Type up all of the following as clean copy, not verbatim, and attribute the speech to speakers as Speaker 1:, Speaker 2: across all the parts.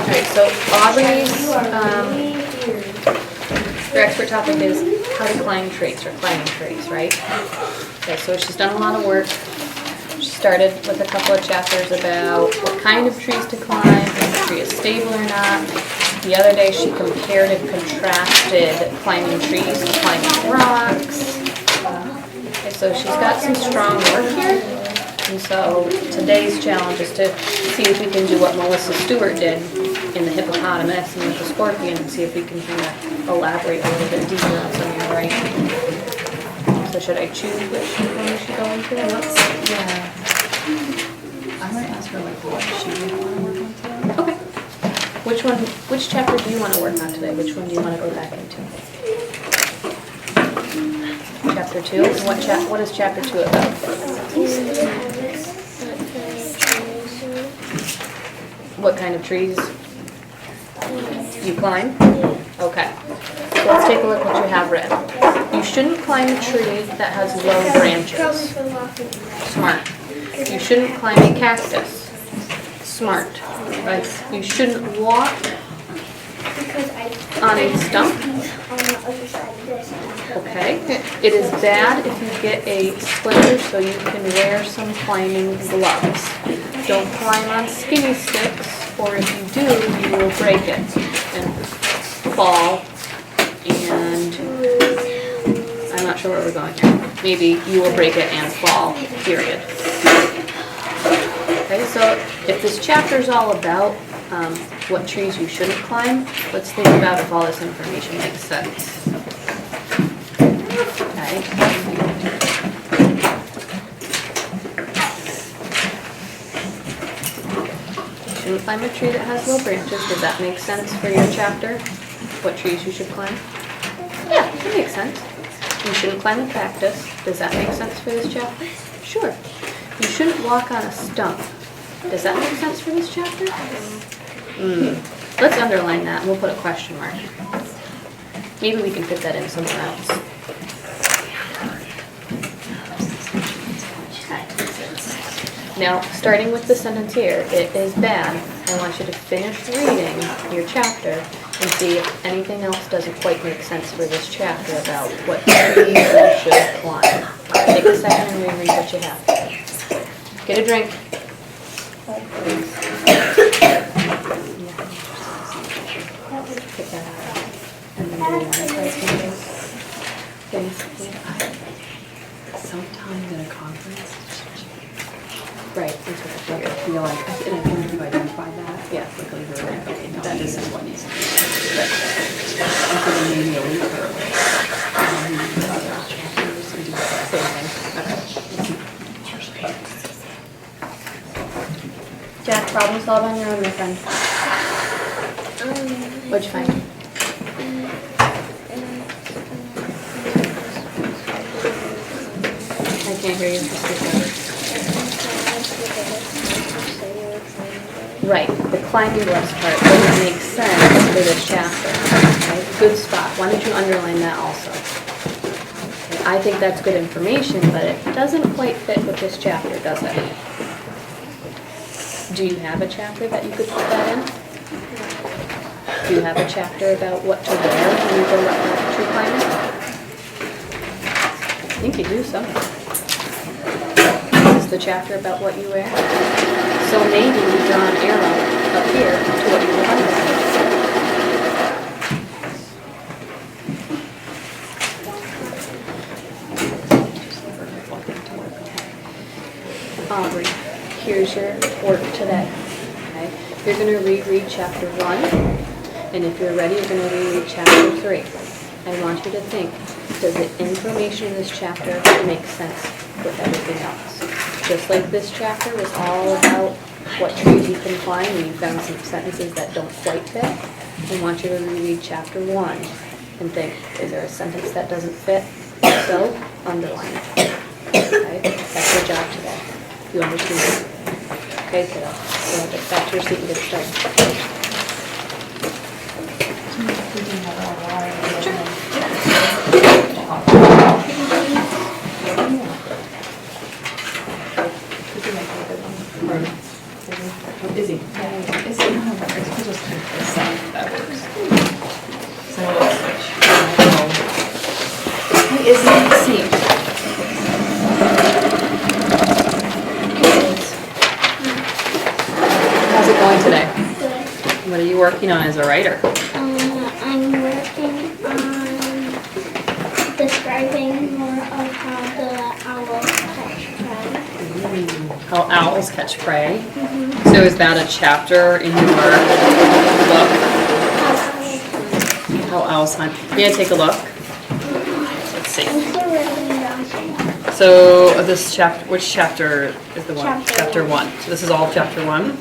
Speaker 1: Alright, so Aubrey's, her expert topic is how to climb trees, or climbing trees, right? Okay, so she's done a lot of work. She started with a couple of chapters about what kind of trees to climb, if the tree is stable or not. The other day she compared and contrasted climbing trees to climbing rocks. Okay, so she's got some strong work here. And so today's challenge is to see if we can do what Melissa Stewart did in the hippopotamus and with the scorpion, and see if we can kind of elaborate a little bit deeper on some of your writing. So should I choose which one we should go into?
Speaker 2: Yeah. I might ask her like what she would want to work on today.
Speaker 1: Okay. Which chapter do you want to work on today? Which one do you want to go back into? Chapter 2? What is chapter 2 about? What kind of trees you climb? Okay. So let's take a look what you have read. You shouldn't climb a tree that has low branches. Smart. You shouldn't climb a cactus. Smart. Right? You shouldn't walk on a stump. Okay. It is bad if you get a splinter, so you can wear some climbing gloves. Don't climb on skinny sticks, or if you do, you will break it and fall, and I'm not sure where we're going here. Maybe you will break it and fall, period. Okay, so if this chapter is all about what trees you shouldn't climb, let's think about if all this information makes sense. Okay. Shouldn't climb a tree that has low branches. Does that make sense for your chapter? What trees you should climb? Yeah, that makes sense. You shouldn't climb a cactus. Does that make sense for this chapter? Sure. You shouldn't walk on a stump. Does that make sense for this chapter? Let's underline that and we'll put a question mark. Maybe we can fit that in somewhere else. Now, starting with the sentence here, it is bad. I want you to finish reading your chapter and see if anything else doesn't quite make sense for this chapter about what trees you should climb. Take a second and reread what you have. Get a drink. Pick that out. And then do you want to try something?
Speaker 2: Sometimes in a conference,
Speaker 1: Right, that's what I
Speaker 2: like I
Speaker 1: figured.
Speaker 2: feel like, and I think you identified that.
Speaker 1: Yeah.
Speaker 2: Like later, like, okay, no, this is what needs to be.
Speaker 1: Right.
Speaker 2: And so then maybe a week or other chapters and do that.
Speaker 1: Same thing. Okay. Jack, problem solve on your own, my friend. What'd you find? I can't hear you. Right, the climbing gloves part doesn't make sense for this chapter. Right? Good spot. Why don't you underline that also? Okay, I think that's good information, but it doesn't quite fit with this chapter, does it? Do you have a chapter that you could put that in? Do you have a chapter about what to wear when you go tree climbing? I think you do somewhere. Is the chapter about what you wear? So maybe we draw an arrow up here to what you will underline. Aubrey, here's your work today. Okay? You're going to reread chapter 1, and if you're ready, you're going to reread chapter 3. I want you to think, does the information in this chapter make sense with everything else? Just like this chapter was all about what trees you can climb, and you found some sentences that don't quite fit, I want you to reread chapter 1 and think, is there a sentence that doesn't fit? So, underline it. Okay? That's your job today. You understand? Okay, kiddo. So get back to your seat and get started.
Speaker 2: Izzy. Izzy.
Speaker 3: Good.
Speaker 1: What are you working on as a writer?
Speaker 3: I'm working on describing more of how the owls catch prey.
Speaker 1: How owls catch prey. So is that a chapter in your book? How owls hunt. You gonna take a look? Let's see. So this chapter, which chapter is the one?
Speaker 3: Chapter
Speaker 1: 1. So this is all chapter 1?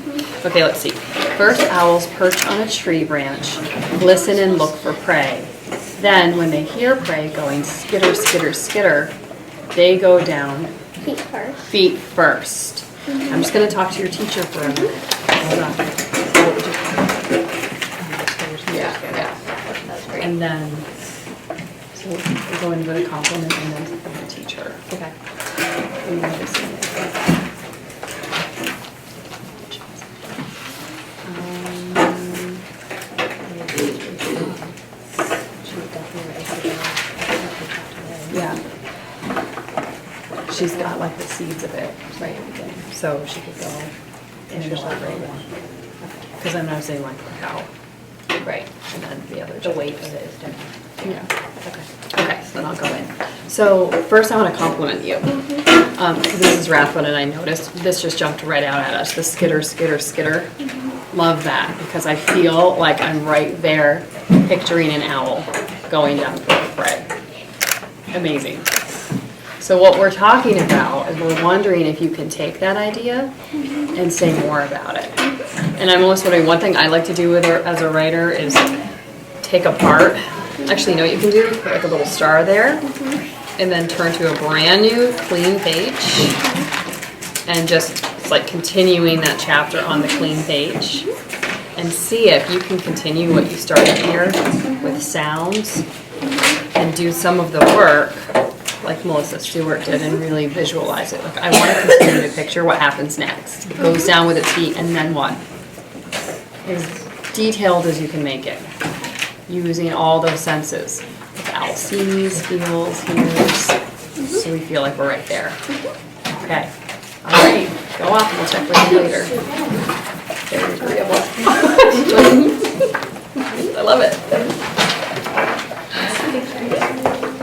Speaker 1: Okay, let's see. First, owls perch on a tree branch, listen and look for prey. Then, when they hear prey going skitter, skitter, skitter, they go down
Speaker 3: Feet first.
Speaker 1: feet first. I'm just going to talk to your teacher for a minute. Hold on. Yeah. And then, so we're going with a compliment and then from the teacher. Okay. And then this one. Yeah. She's got like the seeds of it right at the beginning, so she could go and elaborate more. Because I'm not saying like how. Right. And then the other.
Speaker 2: The weight of it is different.
Speaker 1: Yeah. Okay, so then I'll go in. So first I want to compliment you. Because this is Rathbone and I noticed this just jumped right out at us, the skitter, skitter, skitter. Love that because I feel like I'm right there picturing an owl going down for the prey. Amazing. So what we're talking about is we're wondering if you can take that idea and say more about it. And I'm almost wondering, one thing I like to do with her as a writer is take apart. Actually, you know what you can do? Put like a little star there and then turn to a brand new clean page and just it's like continuing that chapter on the clean page and see if you can continue what you started here with sounds and do some of the work like Melissa Stewart did and really visualize it. Like I want to continue to picture what happens next. It goes down with its feet and then what? As detailed as you can make it, using all those senses. Like owl sees, feels, hears, so we feel like we're right there. Okay, all right, go off and we'll check with you later. Very agreeable. I love it.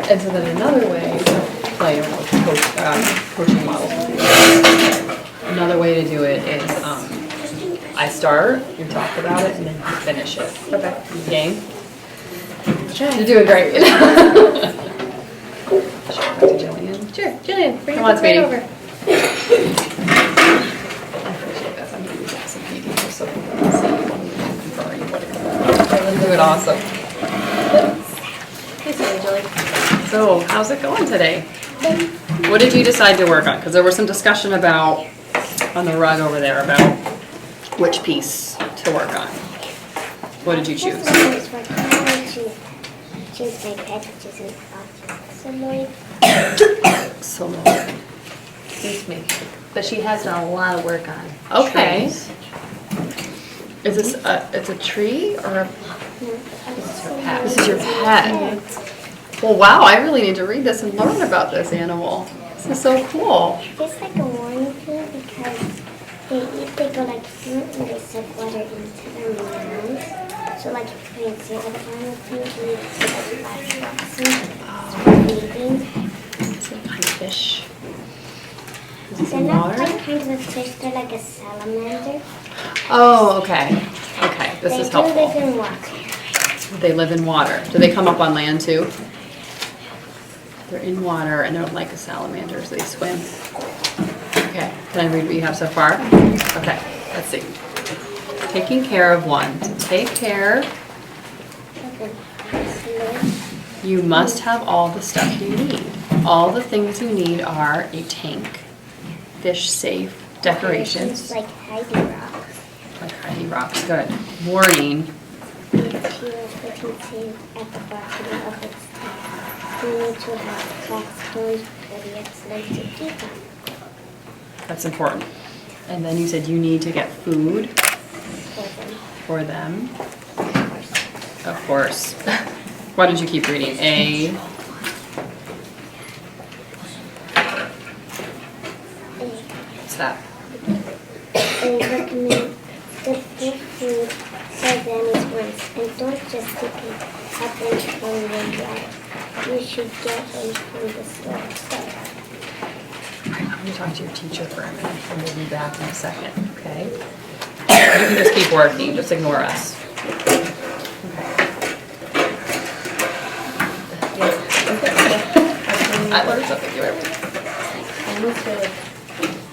Speaker 1: And so then another way to play with coaching models. Another way to do it is I start, you talk about it, and then you finish it. Okay. Game? You're doing great. Back to Jillian.
Speaker 2: Sure, Jillian, bring
Speaker 1: Come
Speaker 2: your
Speaker 1: on,
Speaker 2: book right
Speaker 1: sweetie.
Speaker 2: over.
Speaker 1: I appreciate this. I'm going to use this in meeting just so people can see what we're conferring, what it is. You're doing awesome.
Speaker 2: Hey, Julie.
Speaker 1: So, how's it going today? What did you decide to work on? Because there was some discussion about, on the rug over there, about which piece to work on. What did you choose?
Speaker 3: Choose my pet, which is an oxymoid.
Speaker 1: So,
Speaker 2: Excuse me. But she has done a lot of work on
Speaker 1: okay.
Speaker 2: trees.
Speaker 1: Is this it's a tree or a,
Speaker 3: This
Speaker 2: is her pet.
Speaker 1: this is your pet? Well, wow, I really need to read this and learn about this animal. This is so cool.
Speaker 3: It's like a warning pill because they go like and they suck water into their mouths. So like if you see other animal things, you need to put like vaccine. Breathing.
Speaker 1: It's a kind of fish. Is this
Speaker 3: They're
Speaker 1: in
Speaker 3: not
Speaker 1: water?
Speaker 3: like kind of a fish, they're like a salamander.
Speaker 1: Oh, okay. Okay, this is
Speaker 3: They do live
Speaker 1: helpful.
Speaker 3: in water.
Speaker 1: They live in water. Do they come up on land too? They're in water and they're like a salamander, so they swim. Okay, can I read what you have so far? Okay, let's see. Taking care of one. To take care,
Speaker 3: Like a slip.
Speaker 1: you must have all the stuff you need. All the things you need are a tank, fish safe, decorations,
Speaker 3: Like Heidi rocks.
Speaker 1: like Heidi rocks. Good. Warning.
Speaker 3: She was putting sand at the bottom of its tank. You need to have black stones ready it's like to keep them.
Speaker 1: That's important. And then you said you need to get food
Speaker 3: For them.
Speaker 1: for them. Of course. Why don't you keep reading? What's that?
Speaker 3: They recommend good food need for them is once. And don't just pick it up and throw it away. You should get them from the store.
Speaker 2: I'm gonna talk to your teacher for a minute, and we'll be back in a second, okay? You can just keep working, just ignore us. I learned something new every day.
Speaker 1: I need to,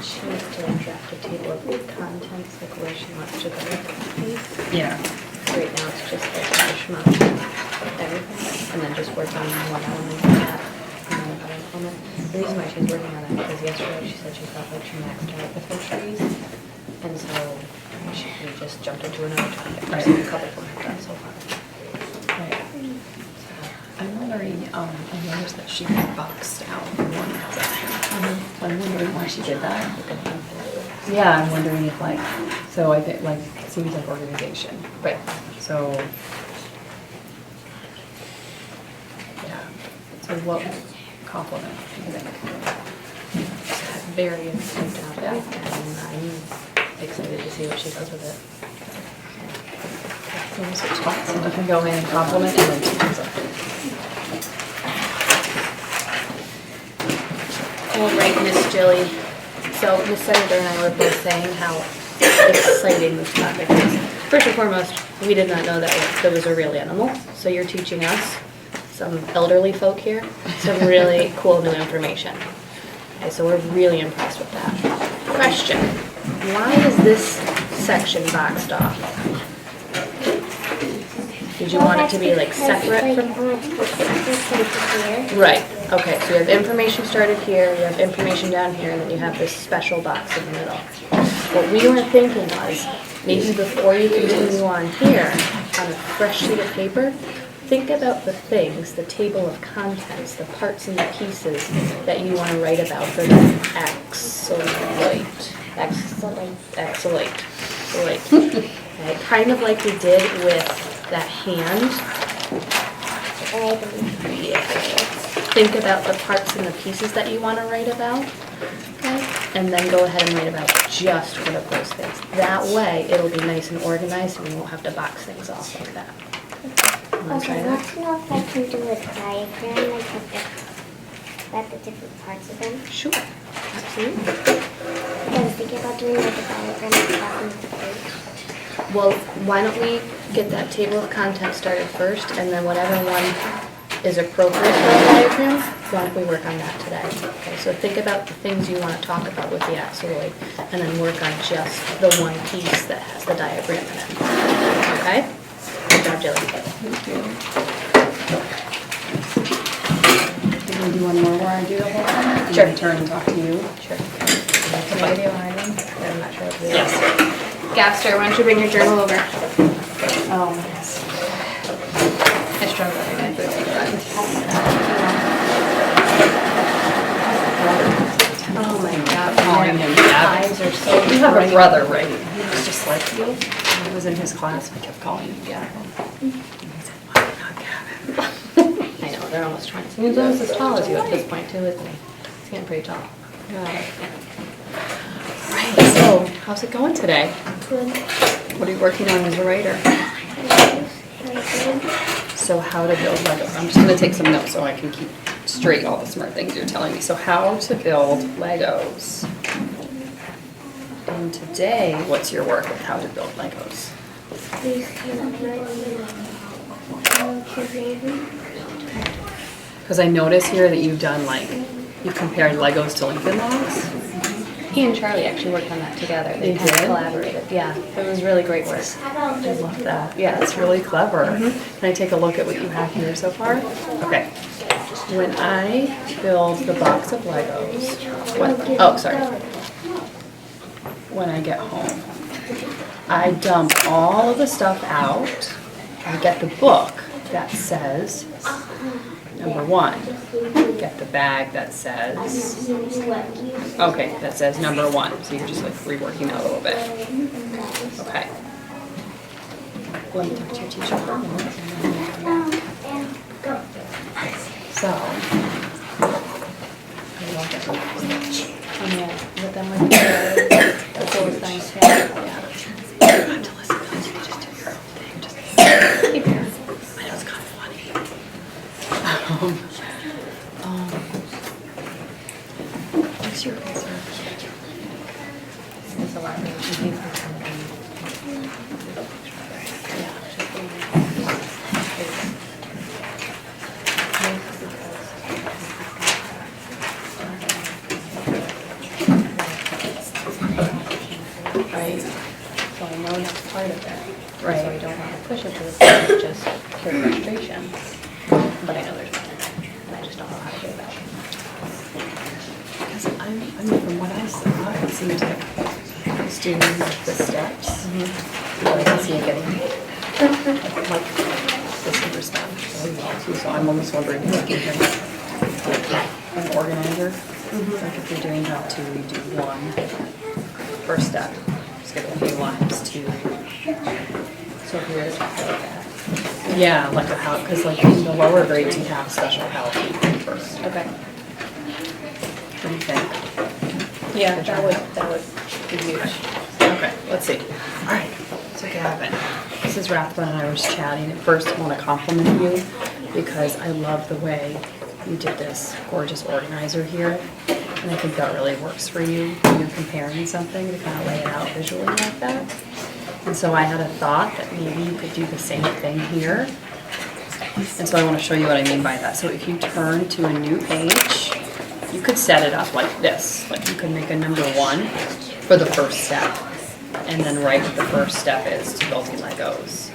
Speaker 1: she needs to draft a table of contents, like where she wants to go with these.
Speaker 2: Yeah.
Speaker 1: Right now, it's just like a schmuck of everything, and then just work on one element of that, and then another element. The reason why she's working on that is because yesterday she said she felt like she maxed out with her trees, and so we just jumped into another topic.
Speaker 2: Right.
Speaker 1: So a couple of them have done so far.
Speaker 2: Right. I'm wondering, I noticed that she had boxed out one section. I'm wondering why she did that. Yeah, I'm wondering if like, so I think like, it seems like organization.
Speaker 1: Right.
Speaker 2: So, yeah. So what compliment do you think?
Speaker 1: Very interesting topic, and I'm excited to see what she does with it.
Speaker 2: So we'll switch spots. I can go in and compliment and then teach something.
Speaker 1: All right, Miss Jilly. So Miss Senator and I were both saying how exciting this topic is. First and foremost, we did not know that there was a real animal, so you're teaching us, some elderly folk here, some really cool new information. Okay, so we're really impressed with that. Question, why is this section boxed off? Did you want it to be like separate from? Right, okay, so you have information started here, you have information down here, and then you have this special box in the middle. What we were thinking was, maybe before you continue on here, on a fresh sheet of paper, think about the things, the table of contents, the parts and the pieces that you want to write about for the excellent. Okay, kind of like we did with that hand. Yeah. Think about the parts and the pieces that you want to write about, okay? And then go ahead and write about just one of those things. That way, it'll be nice and organized and you won't have to box things off like that. Want to try
Speaker 3: Okay, I
Speaker 1: that?
Speaker 3: want to know if I can do a diagram, like about the different parts of them.
Speaker 1: Sure, absolutely.
Speaker 3: I was thinking about doing like a diagram at the bottom of the page.
Speaker 1: Well, why don't we get that table of contents started first, and then whatever one is appropriate for a diagram, why don't we work on that today? Okay, so think about the things you want to talk about with the axoloid, and then work on just the one piece that has the diagram in it. Okay? Good job, Jilly.
Speaker 2: Thank you. Can we do one more where I do the whole thing?
Speaker 1: Sure.
Speaker 2: And turn and talk to you?
Speaker 1: Sure.
Speaker 2: Can I do mine?
Speaker 1: I'm not sure what to do.
Speaker 2: Yes.
Speaker 1: Gapster, why don't you bring your journal over?
Speaker 2: Oh, yes.
Speaker 1: I struggle with it. Oh my God.
Speaker 2: Calling him
Speaker 1: Your
Speaker 2: Gavin.
Speaker 1: eyes are so
Speaker 2: You have a
Speaker 1: bright.
Speaker 2: brother, right? He was just like you. When I was in his class, I kept calling him Gavin. And he said, "Why not Gavin?"
Speaker 1: I know, they're almost 20. He's almost as tall as you at this point too, isn't he? He's getting pretty tall.
Speaker 2: Yeah.
Speaker 1: Right, so how's it going today?
Speaker 3: Good.
Speaker 2: What are you working on as a writer? So how to build Legos. I'm just going to take some notes so I can keep straight all the smart things you're telling me. So how to build Legos. And today, what's your work with how to build Legos? Because I notice here that you've done you've compared Legos to Lincoln Logs.
Speaker 1: He and Charlie actually worked on that together.
Speaker 2: They
Speaker 1: kind of
Speaker 2: did?
Speaker 1: collaborated. Yeah, it was really great work.
Speaker 2: I love that. Yeah, it's really clever. Can I take a look at what you have here so far? Okay. When I build the box of Legos, when I get home, I dump all of the stuff out. I get the book that says number 1. Get the bag that says, okay, that says number 1. So you're just reworking that a little bit. Okay. Let me talk to your teacher for a minute. And then we'll come back. So, I love that book.
Speaker 1: And yeah, with them with the coolest things. Yeah.
Speaker 2: You have to listen to it. You just
Speaker 1: want to push it to the point of just pure frustration. But I know there's more, and I just don't know how to do that.
Speaker 2: Because I mean, from what I saw, it seems like just doing like the steps. I can see it getting like this number stuff really well too. So I'm almost wondering if you have an organizer. Like if you're doing how to, you do one first step, skip a few lines, two.
Speaker 1: So if you're like that.
Speaker 2: Yeah, like a how, because like in the lower grades you have special help first.
Speaker 1: Okay.
Speaker 2: What do you think?
Speaker 1: Yeah, that would be huge.
Speaker 2: Okay, let's see. All right, so Gavin, this is Rathbun and I was chatting. First, I want to compliment you because I love the way you did this gorgeous organizer here. And I think that really works for you when you're comparing something to kind of lay it out visually like that. And so I had a thought that maybe you could do the same thing here. And so I want to show you what I mean by that. So if you turn to a new page, you could set it up like this. Like you could make a number 1 for the first step. And then write what the first step is to building Legos.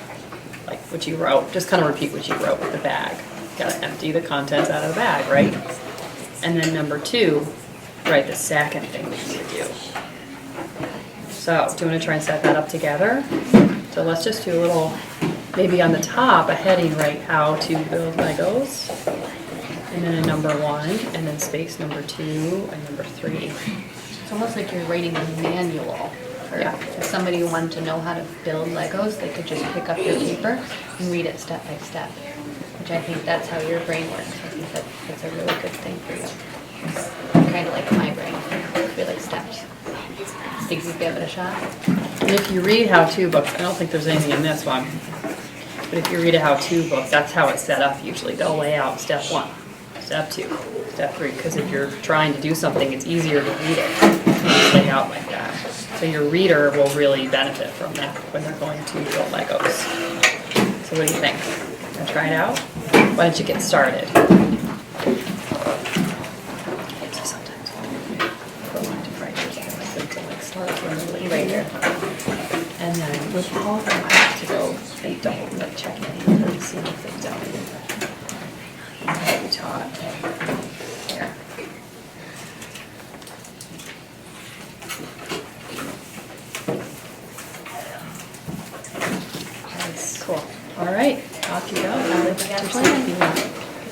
Speaker 2: Like what you wrote, just kind of repeat what you wrote with the bag. You gotta empty the contents out of the bag, right? And then number 2, write the second thing that you would do. So, do you want to try and set that up together? So let's just do a little, maybe on the top, a heading, right, how to build Legos. And then a number 1, and then space number 2, and number 3.
Speaker 1: It's almost like you're writing a manual. For
Speaker 2: Yeah.
Speaker 1: If somebody wanted to know how to build Legos, they could just pick up your paper and read it step by step. Which I think that's how your brain works. I think that's a really good thing for you. Kind of like my brain. I feel like steps. Think you'd give it a shot?
Speaker 2: And if you read how-to books, I don't think there's anything in this one, but if you read a how-to book, that's how it's set up usually. They'll lay out step 1, step 2, step 3, because if you're trying to do something, it's easier to read it when it's laid out like that. So your reader will really benefit from that when they're going to build Legos. So what do you think? Wanna try it out? Why don't you get started? Sometimes I like to write it, I like them to like start really right here. And then with all of them, I have to go and double like check any of them, see if they've done anything. That we taught here. Nice. Cool. All right, off you go. Now let's do something.